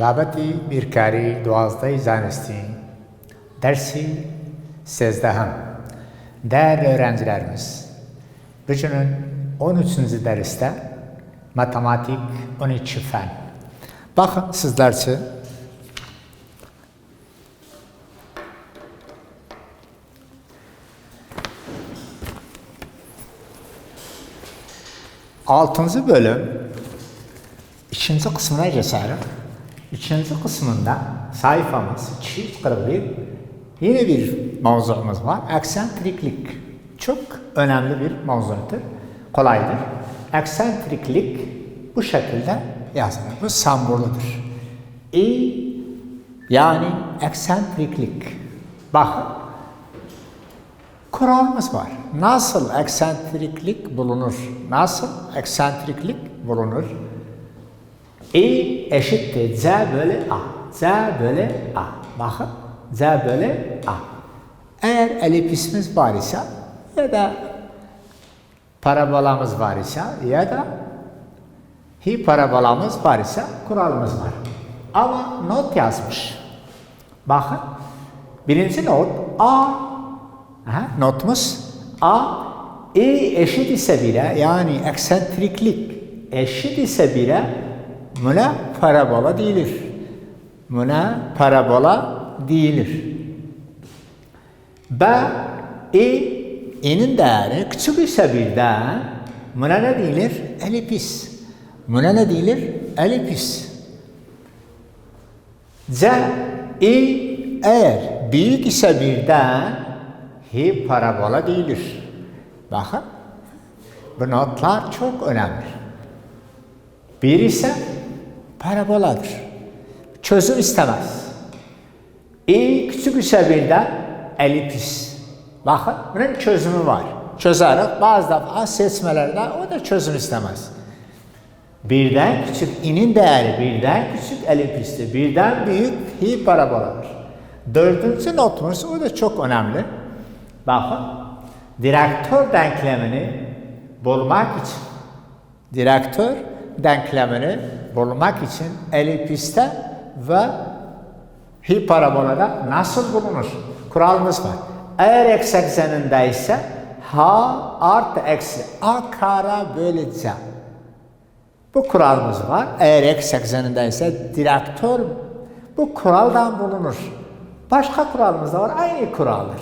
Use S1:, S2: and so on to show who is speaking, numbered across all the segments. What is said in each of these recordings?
S1: Babeti birkari 12 zanesti dersi 13. Değerli öğrencilerimiz, bugünün 13. derste matematik 12 fen. Bakın sizler için altıncı bölüm ikinci kısmına geçelim. İkinci kısmında sayfamız 241 yine bir mevzumuz var. Eksentriklik. Çok önemli bir mevzudur. Kolaydır. Eksentriklik bu şekilde yazılır. Bu sembolüdür. Yani eksentriklik. Bakın. Kuralımız var. Nasıl eksentriklik bulunur? Nasıl eksentriklik bulunur? Eşittir C bölü A. C bölü A. Bakın. C bölü A. Eğer elipsimiz var ise ya da parabolamız var ise ya da hiperbolamız var ise kuralımız var. Ama not yazmış. Bakın. Birinci not A. Notumuz A. Eşit ise 1'e yani eksentriklik eşit ise 1'e buna parabola değildir. Buna parabola değildir. B. E'nin değeri küçük ise 1'den buna ne değildir? Elips. Buna ne değildir? Elips. C. Eğer büyük ise 1'den hiperbola değildir. Bakın. Bu notlar çok önemli. 1 ise paraboladır. Çözüm istemez. Küçük ise 1'den elips. Bakın bunun çözümü var. Çözerek bazı defa seçmelerde o da çözüm istemez. 1'den küçük i'nin değeri 1'den küçük elipstir. 1'den büyük hiperboladır. Dördüncü notumuz o da çok önemli. Bakın direktör denklemini bulmak için elipste ve hiperbolada nasıl bulunur? Kuralımız var. Eğer x ekseninde ise h artı eksi a kare bölü c. Bu kuralımız var. Eğer x ekseninde ise direktör bu kuraldan bulunur. Başka kuralımız da var. Aynı kuraldır.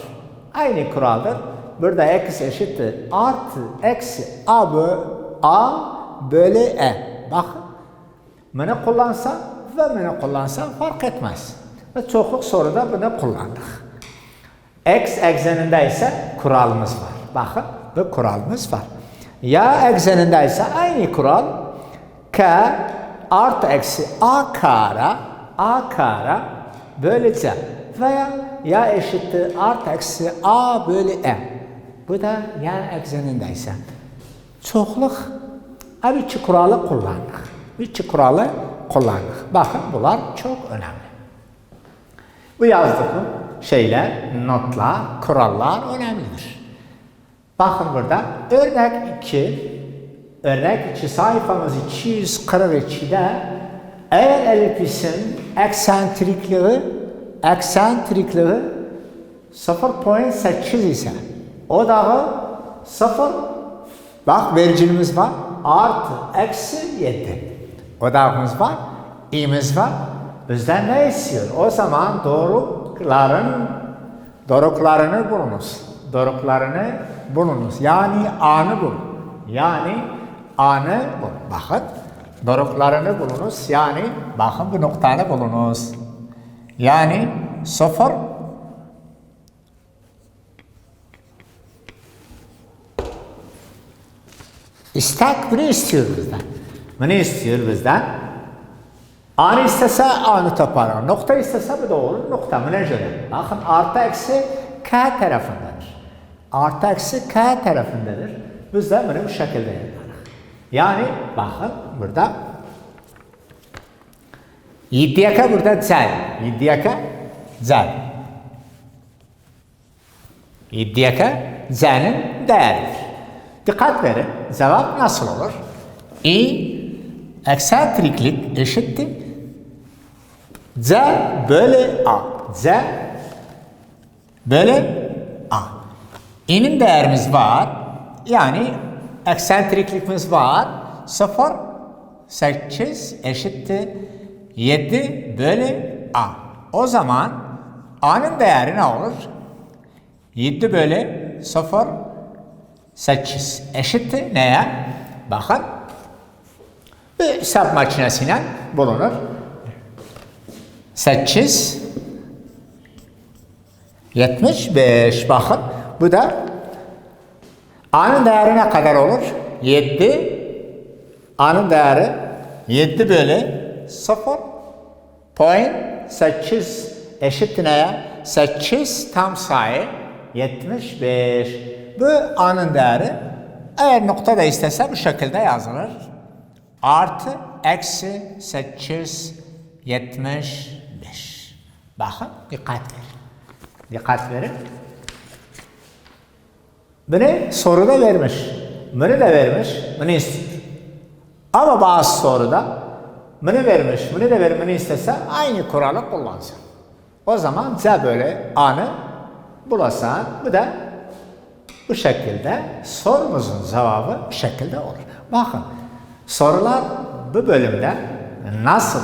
S1: Aynı kuraldır. Burada x eşittir artı eksi a bölü e. Bakın. Bunu kullansa ve bunu kullansa fark etmez. Ve çokluk soruda bunu kullandık. X ekseninde ise kuralımız var. Bakın bu kuralımız var. Y ekseninde ise aynı kural k artı eksi a kare bölü c veya y eşittir artı eksi a bölü e. Bu da y ekseninde ise çokluk iki kuralı kullandık. Bakın bunlar çok önemli. Bu yazdığım şeyler, notlar, kurallar önemlidir. Bakın burada örnek 2 sayfamız 242'de eğer elipsin eksentrikliği 0,8 ise o da 0 bak vericimiz var artı eksi 7 odağımız var i'miz var bizden ne istiyor? O zaman doruklarını bulunuz. Yani a'nı bulun. Bakın doruklarını bulunuz. Yani bakın bu noktanı bulunuz. Yani 0 İstek bunu istiyor bizden. A'nı istese A'nı toparlar. Nokta istese bu da olur. Nokta buna göre. Bakın artı eksi k tarafındadır. Biz de bunu bu şekilde yaparız. Yani bakın burada 7'ye burada c. 7'ye c'nin değeridir. Dikkat verin. Cevap nasıl olur? Eksentriklik eşittir C bölü A. C bölü A. İ'nin değerimiz var. Yani eksentrikliğimiz var. 0, 8 eşittir 7 bölü A. O zaman A'nın değeri ne olur? 7 bölü 0, 8 eşittir neye? Bakın. Bir hesap makinesiyle bulunur. 8, 75. Bakın. Bu da A'nın değeri ne kadar olur? 7. A'nın değeri 7 bölü 0.8 eşittir neye? 8 tam sayı 75. Bu A'nın değeri. Eğer nokta da istese bu şekilde yazılır. Artı eksi 8 75. Bakın dikkat verin. Dikkat verin. Bunu soruda vermiş. Bunu da vermiş. Bunu istiyor. Ama bazı soruda bunu vermiş. Bunu da vermeni istese aynı kuralı kullansın. O zaman C böyle A'nı bulasan bu da bu şekilde sorumuzun cevabı bu şekilde olur. Bakın sorular bu bölümde nasıl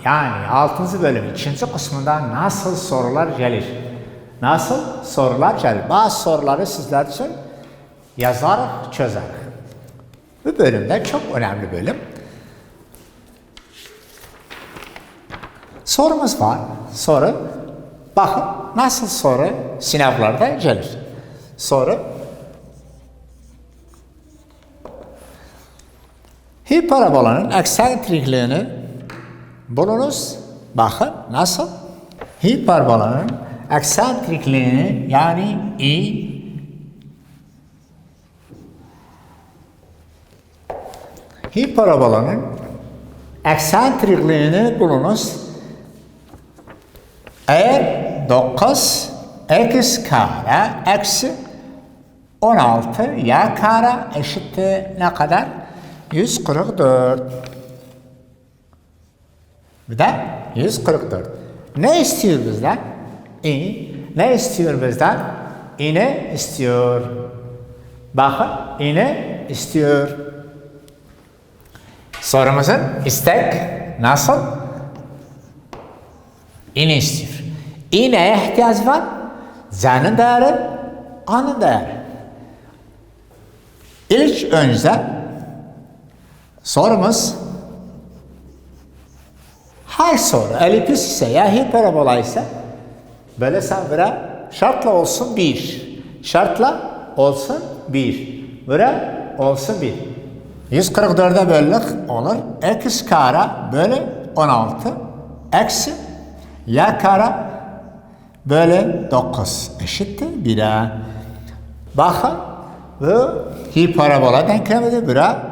S1: yani 6. bölüm 2. kısmında nasıl sorular gelir? Nasıl sorular gelir? Bazı soruları sizler için yazarız, çözeriz. Bu bölümde çok önemli bölüm. Sorumuz var. Soru. Bakın nasıl soru sınavlarda gelir. Soru. Hiperbolanın eksentrikliğini bulunuz. Bakın nasıl? Hiperbolanın eksentrikliğini yani I hiperbolanın eksentrikliğini bulunuz. Eğer 9 x kare eksi 16 y kare eşittir ne kadar? 144. Bir de 144. Ne istiyor bizden? Ne istiyor bizden? Ne istiyor? Bakın ne istiyor? Sorumuzun istek nasıl? Ne istiyor? Neye ihtiyaç var? Z'nin değeri, A'nın değeri. İlk önce sorumuz her soru elipsis ise ya hiperbola ise böyle sabıra şartla olsun 1. Şartla olsun 1. Böyle olsun 1. 144'e böldük olur. X kare bölü 16 eksi y kare bölü 9 eşittir 1'e. Bakın bu hiperbola denklemidir. Bura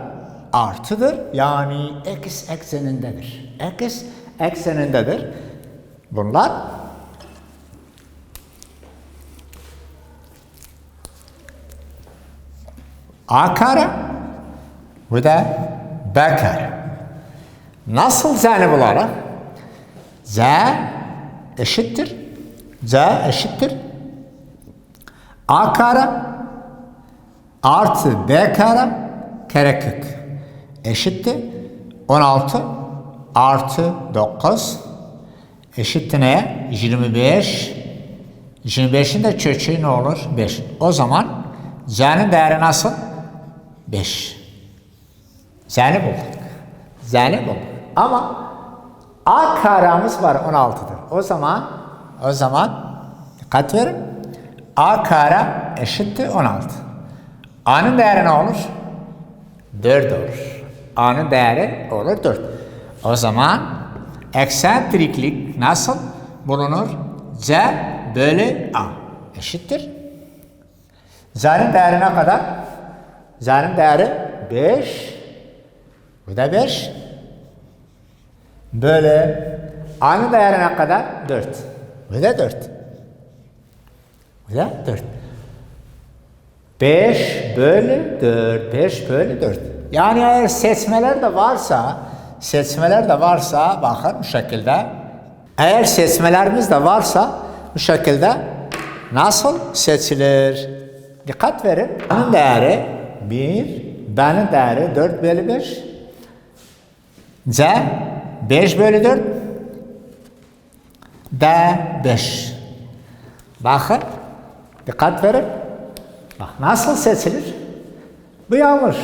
S1: artıdır. Yani x eksenindedir. X eksenindedir. Bunlar A kare bu da B kare. Nasıl Z'ni bulalım? Z eşittir. Z eşittir. A kare artı B kare karekök eşittir. 16 artı 9 eşittir neye? 25. 25'in de kökü ne olur? 5. O zaman Z'nin değeri nasıl? 5. Z'ni bulduk. Z'ni bulduk. Ama A karemiz var 16'dır. O zaman dikkat verin. A kare eşittir 16. A'nın değeri ne olur? 4 olur. A'nın değeri olur 4. O zaman eksentriklik nasıl bulunur? C bölü A eşittir. Z'nin değeri ne kadar? Z'nin değeri 5. Bu da 5. Böyle A'nın değeri ne kadar? 4. Bu da 4. Bu da 4. 5 bölü 4. 5 bölü 4. Yani eğer seçmeler de varsa bakın bu şekilde Eğer seçmelerimiz de varsa bu şekilde nasıl seçilir? Dikkat verin. A'nın değeri 1, B'nin değeri 4 bölü 5, C 5 bölü 4, D 5. Bakın, dikkat verin. Bak nasıl seçilir? Bu yanlış.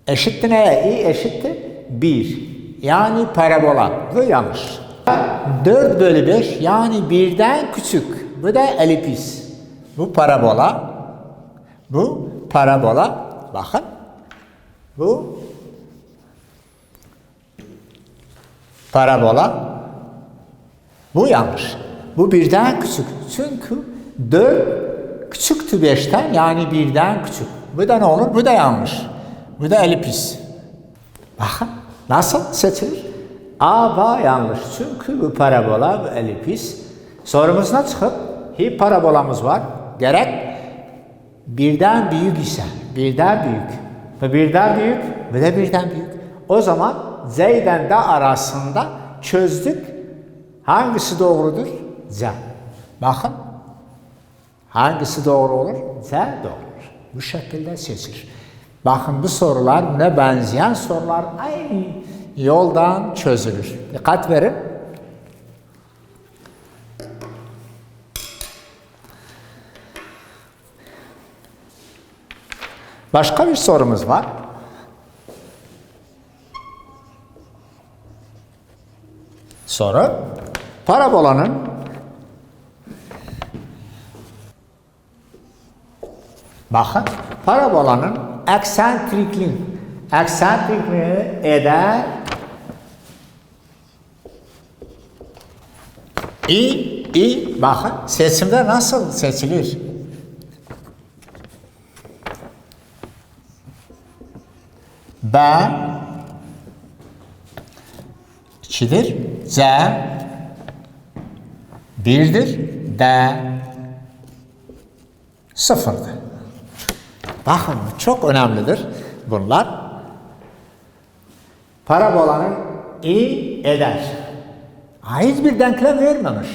S1: Eşittir neye? I eşittir 1. Yani parabola. Bu yanlış. 4 bölü 5 yani birden küçük. Bu da elipis. Bu parabola. Bu parabola. Bakın. Bu parabola. Bu yanlış. Bu birden küçük. Çünkü 4 küçüktü 5'ten yani birden küçük. Bu da ne olur? Bu da yanlış. Bu da elipis. Bakın nasıl seçilir? A, B yanlış. Çünkü bu parabola, bu elipis. Sorumuzdan çıkıp hiparabolamız var. Gerek birden büyük ise, birden büyük. Bu birden büyük, bu da birden büyük. O zaman Z ile D arasında çözdük. Hangisi doğrudur? Z. Bakın. Hangisi doğru olur? Z doğrudur. Bu şekilde seçilir. Bakın bu sorular ne benzeyen sorular aynı yoldan çözülür. Dikkat verin. Başka bir sorumuz var. Soru. Parabolanın bakın parabolanın eksentrikliğini eder i bakın seçimde nasıl seçilir? B 2'dir, C 1'dir, D 0'dır. Bakın çok önemlidir bunlar. Parabolanın i eder. Hiçbir denklem vermemiş.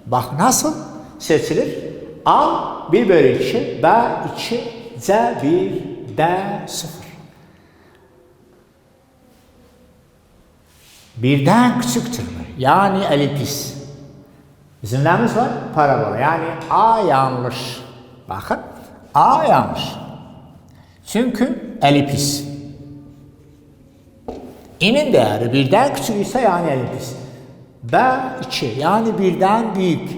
S1: Bak nasıl seçilir? A 1 bölü 2, B 2, C 1, D 0. Birden küçüktür. Yani elipis. Bizim neyimiz var? Parabola. Yani A yanlış. Bakın. A yanlış. Çünkü elipis. İ'nin değeri birden küçük ise yani elipis. B 2 yani birden büyük.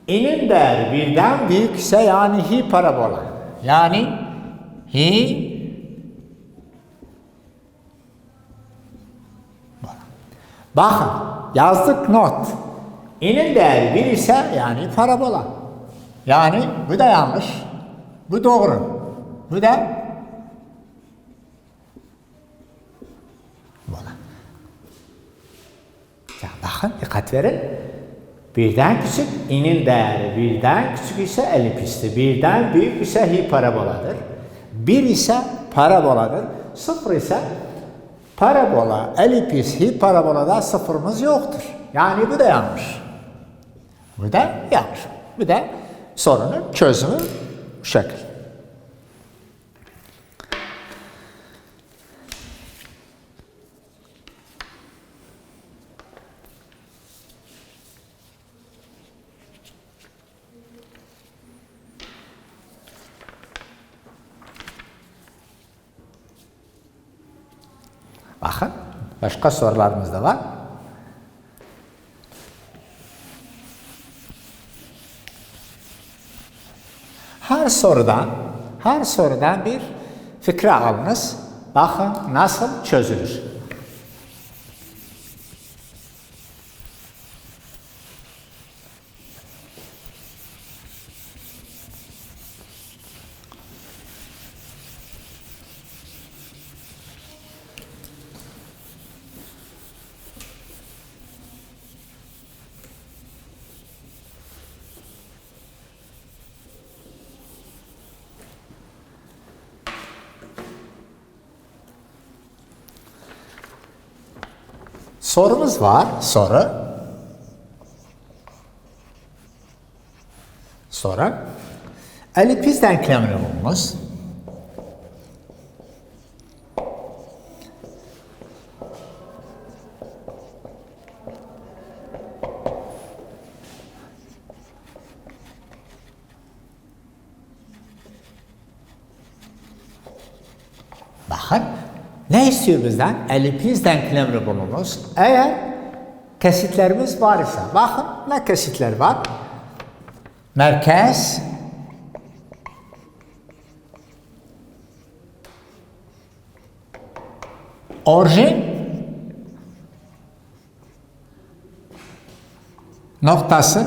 S1: İ'nin değeri birden büyük ise yani hiparabola. Yani bakın yazdık not. İ'nin değeri 1 ise yani parabola. Yani bu da yanlış. Bu doğru. Bu da böyle. Ya bakın dikkat verin. Birden küçük i'nin değeri birden küçük ise elipisti. Birden büyük ise hiparaboladır. 1 ise paraboladır. 0 ise parabola, elipis, hiparabolada sıfırımız yoktur. Yani bu da yanlış. Bu da yanlış. Bu da sorunun çözümü bu şekil. Bakın, başka sorularımız da var. Her sorudan bir fikre alınız. Bakın nasıl çözülür. Sorumuz var, soru. Sonra elipiz denklemini bulunuz. Bakın, ne istiyor bizden? Elipiz denklemini bulunuz. Eğer kesitlerimiz var ise, bakın ne kesitler var? Merkez, orijin, noktası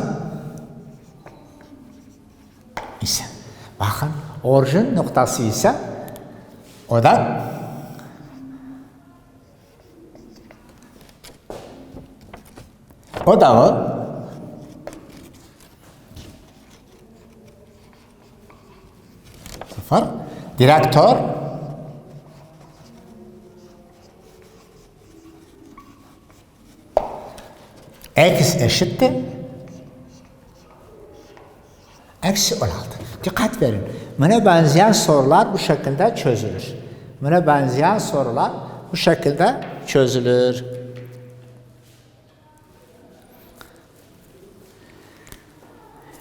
S1: ise, bakın orijin noktası ise o da o sıfır, direktör x eşittir eksi 16. Dikkat verin. Buna benzeyen sorular bu şekilde çözülür. Buna benzeyen sorular bu şekilde çözülür.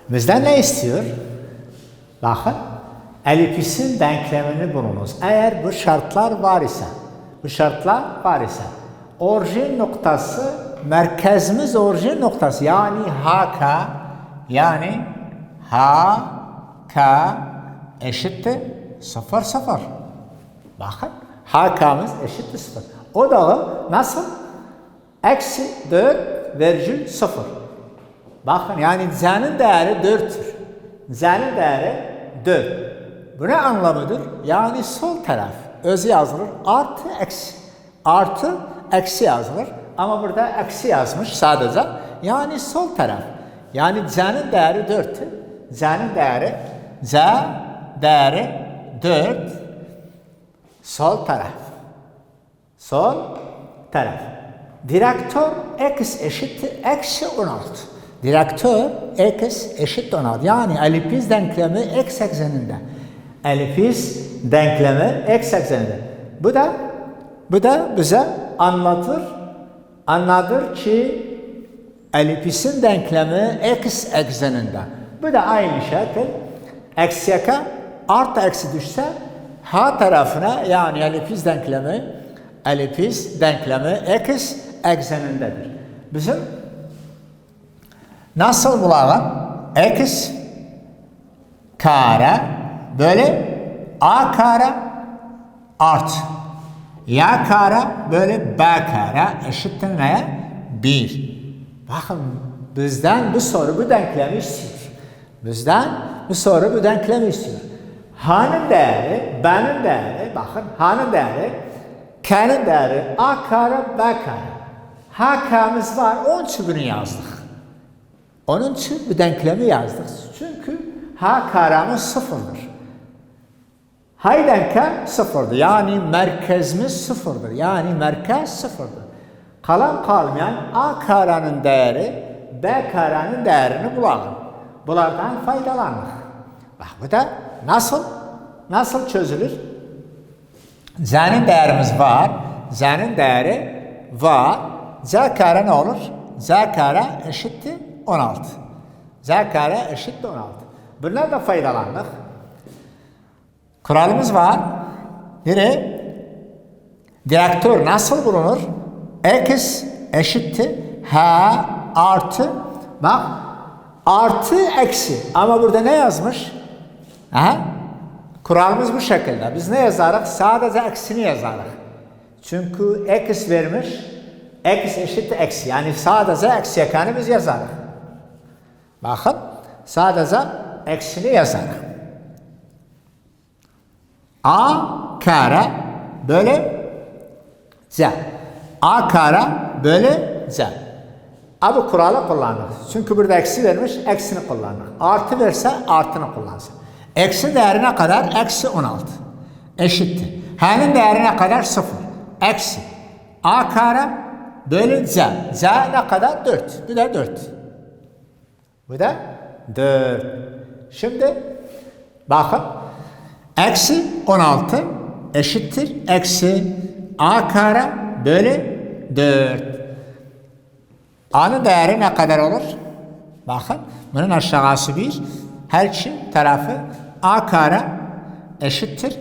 S1: Bizden ne istiyor? Bakın, elipisin denklemini bulunuz. Eğer bu şartlar var ise, orijin noktası, merkezimiz orijin noktası, yani HK eşittir 0, 0. Bakın, HK'mız eşittir 0. O da nasıl? Eksi 4,0. Bakın, yani Z'nin değeri 4'tür. Z'nin değeri 4. Bu ne anlamıdır? Yani sol taraf özü yazılır, artı eksi. Artı eksi yazılır. Ama burada eksi yazmış sadece. Yani sol taraf. Yani Z'nin değeri 4'tür. Z değeri 4. Sol taraf. Sol taraf. Direktör x eşittir eksi 16. Direktör x eşittir 16. Yani elipiz denklemi x ekseninde. Elipiz denklemi x ekseninde. Bu da bize anlatır ki elipisin denklemi x ekseninde. Bu da aynı şekil eksi yaka artı eksi düşse h tarafına, yani elipiz denklemi x eksenindedir. Bizim nasıl bulalım? X kare böyle a kare artı y kare böyle b kare eşittir neye? 1. Bakın, bizden bu denklemi istiyor. H'nın değeri, b'nin değeri, bakın h'nın değeri, k'nin değeri a kare b kare. HK'mız var, onun için bunu yazdık. Onun için bu denklemi yazdık. Çünkü h karemiz sıfırdır. H'den k sıfırdır. Yani merkezimiz sıfırdır. Yani merkez sıfırdır. Kalmayan a karenin değeri, b karenin değerini bulalım. Bunlardan faydalandık. Bak, bu da nasıl çözülür? Z'nin değerimiz var. Z'nin değeri var. Z kare ne olur? Z kare eşittir 16. Z kare eşittir 16. Bunlar da faydalandık. Kuralımız var. Biri, direktör nasıl bulunur? X eşittir H artı, bak, artı eksi. Ama burada ne yazmış? Kuralımız bu şekilde. Biz ne yazarız? Sadece eksini yazarız. Çünkü x vermiş. X eşittir eksi. Yani sadece eksi yakanı biz yazarız. Bakın, sadece eksini yazarız. A kare böyle Z. A kare böyle Z. Bu kuralı kullandık. Çünkü burada eksi vermiş, eksini kullandık. Artı verse artını kullansın. Eksi değerine kadar eksi 16. Eşittir. H'nin değerine kadar 0. Eksi. A kare bölü Z. Z ne kadar? 4. Bu da 4. Bu da 4. Şimdi bakın eksi 16 eşittir eksi a kare bölü 4. A'nın değeri ne kadar olur? Bakın bunun aşağısı 1. Her iki tarafı a kare eşittir.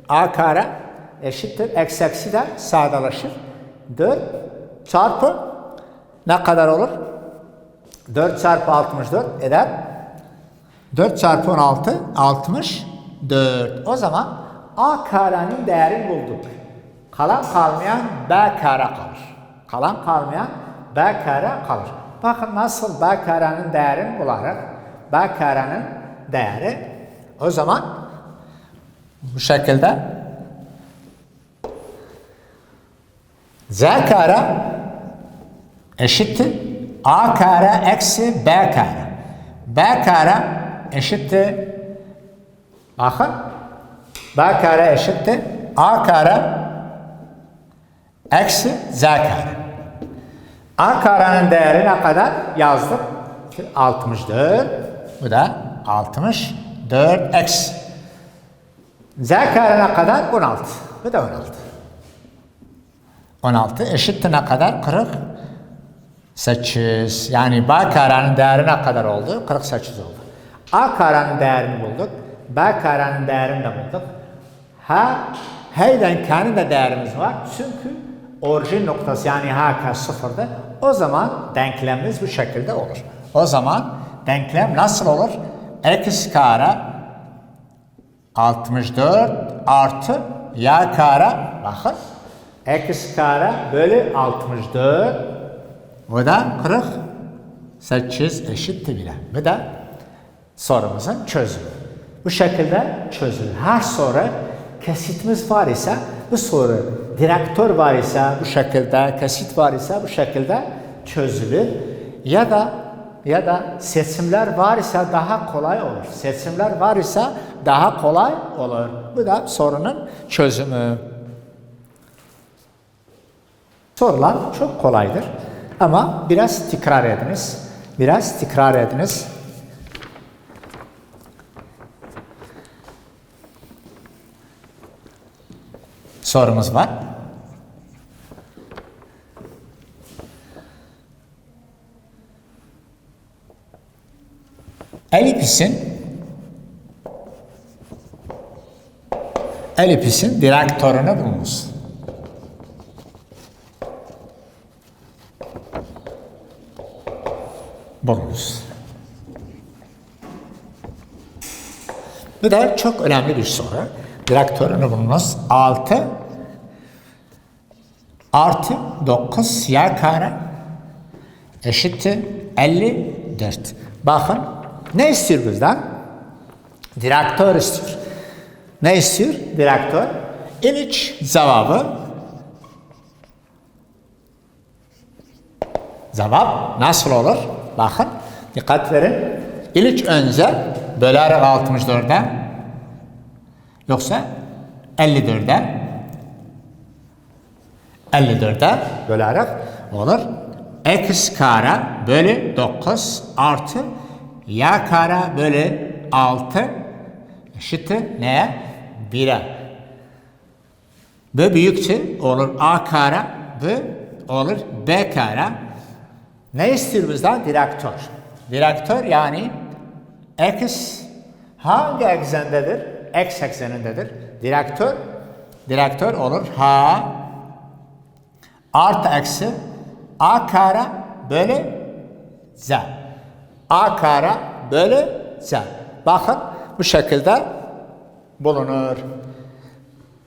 S1: A kare eşittir. Eksi eksi de sadeleşir. 4 çarpı ne kadar olur? 4 çarpı 64 eder. 4 çarpı 16 64. O zaman a karenin değerini bulduk. Kalan kalmayan b kare kalır. Kalan kalmayan b kare kalır. Bakın nasıl b karenin değerini bularak b karenin değeri o zaman bu şekilde z kare eşittir a kare eksi b kare. B kare eşittir bakın b kare eşittir a kare eksi z kare. A karenin değeri ne kadar yazdık? 64. Bu da 64 eksi. Z kare ne kadar? 16. Bu da 16. 16 eşittir ne kadar? 48. Yani B karenin değeri ne kadar oldu? 48 oldu. A karenin değerini bulduk. B karenin değerini de bulduk. H'den kendi de değerimiz var. Çünkü orijin noktası yani H sıfırda. O zaman denklemimiz bu şekilde olur. O zaman denklem nasıl olur? X kare 64 artı y kare bakın. X kare bölü 64. Bu da 48 eşittir bile. Bu da sorumuzun çözümü. Bu şekilde çözülür. Her soru kesitimiz var ise bu soru, direktör var ise bu şekilde, kesit var ise bu şekilde çözülür. Ya da seçimler var ise daha kolay olur. Seçimler var ise daha kolay olur. Bu da sorunun çözümü. Sorular çok kolaydır. Ama biraz tekrar ediniz. Biraz tekrar ediniz. Sorumuz var. Elipsin direktörünü bulunuz. Bu da çok önemli bir soru. Direktörünü bulunuz. 6 artı 9 y kare eşittir 54. Bakın ne istiyor bizden? Direktör istiyor. Ne istiyor? Direktör. İlk cevap nasıl olur? Bakın dikkat verin. İlk önce bölerek 64'e yoksa 54'e bölerek olur. X kare bölü 9 artı y kare bölü 6 eşittir neye? 1'e. Bu büyüktür olur a kare, bu olur b kare. Ne istiyor bizden? Direktör. Direktör yani x hangi eksendedir? X eksenindedir. Direktör olur h artı eksi a kare bölü z. A kare bölü z. Bakın bu şekilde bulunur.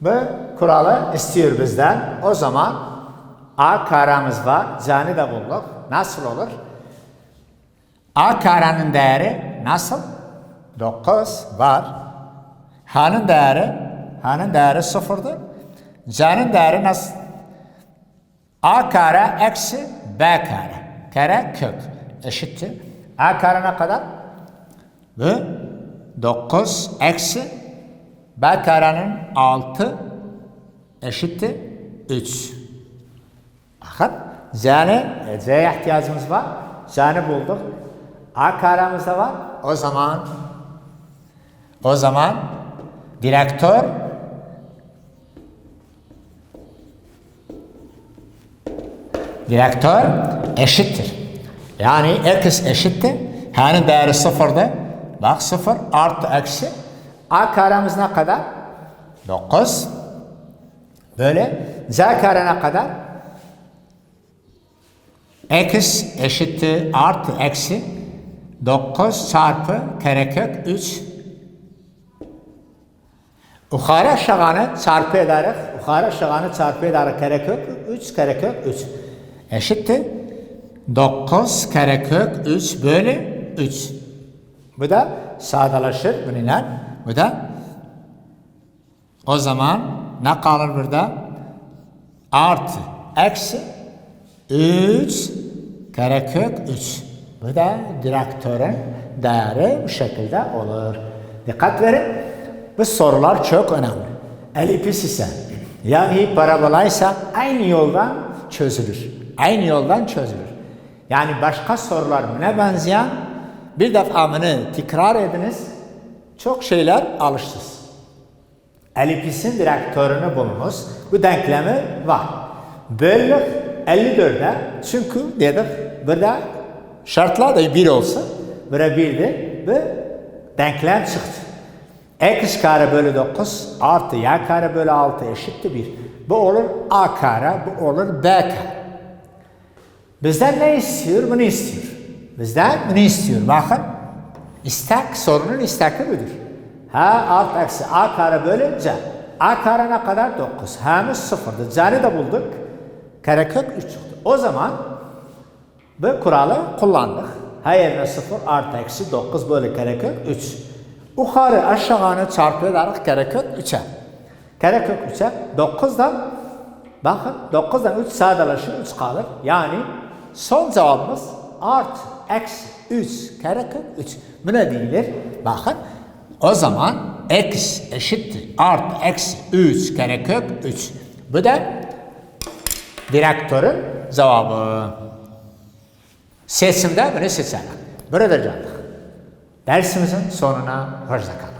S1: Bu kuralı istiyor bizden. O zaman a karemiz var. Z'ni de bulduk. Nasıl olur? A karenin değeri nasıl? 9 var. H'nin değeri 0'dır. Z'nin değeri nasıl? A kare eksi b kare. Kare kök eşittir. A kare ne kadar? Ve 9 eksi b karenin 6 eşittir 3. Bakın Z'ye ihtiyacımız var. Z'ni bulduk. A karemiz de var. O zaman O zaman direktör eşittir. Yani x eşittir. H'nin değeri sıfırdı. Bak 0 artı eksi. A karemiz ne kadar? 9. Böyle. Z kare ne kadar? X eşittir artı eksi 9 çarpı karekök 3. Yukarı aşağını çarpı ederek, karekök 3 karekök 3 eşittir 9 karekök 3 bölü 3. Bu da sadeleşir bununla. Bu da o zaman ne kalır burada? Artı eksi 3 karekök 3. Bu da direktörün değeri bu şekilde olur. Dikkat verin. Bu sorular çok önemli. Elipsis ise yani parabola ise aynı yoldan çözülür. Yani başka sorular buna benzeyen bir defa bunu tekrar ediniz. Çok şeyler alıştınız. Elipsin direktörünü bulunuz. Bu denklemi var. Bölük 54'e çünkü dedik burada şartlar da 1 olsun. Burada 1'di. Bu denklem çıktı. X kare bölü 9 artı y kare bölü 6 eşittir 1. Bu olur a kare, bu olur b kare. Bizden ne istiyor? Bunu istiyor. Bakın. İstek, sorunun isteki budur. H artı eksi a kare bölü c. A kare ne kadar? 9. H'miz 0'dı. C'ni de bulduk. Karekök 3 çıktı. O zaman bu kuralı kullandık. H yerine 0 artı eksi 9 bölü karekök 3. Yukarı aşağını çarpı ederek karekök 3'e. Karekök 3'e 9'dan bakın 9'dan 3 sadeleşir 3 kalır. Yani son cevabımız artı eksi 3 karekök 3. Bu ne değildir? Bakın o zaman x eşittir artı eksi 3 karekök 3. Bu da direktörün cevabı. Seçimde bunu seçelim. Burada canlı. Dersimizin sonuna hoşça kalın.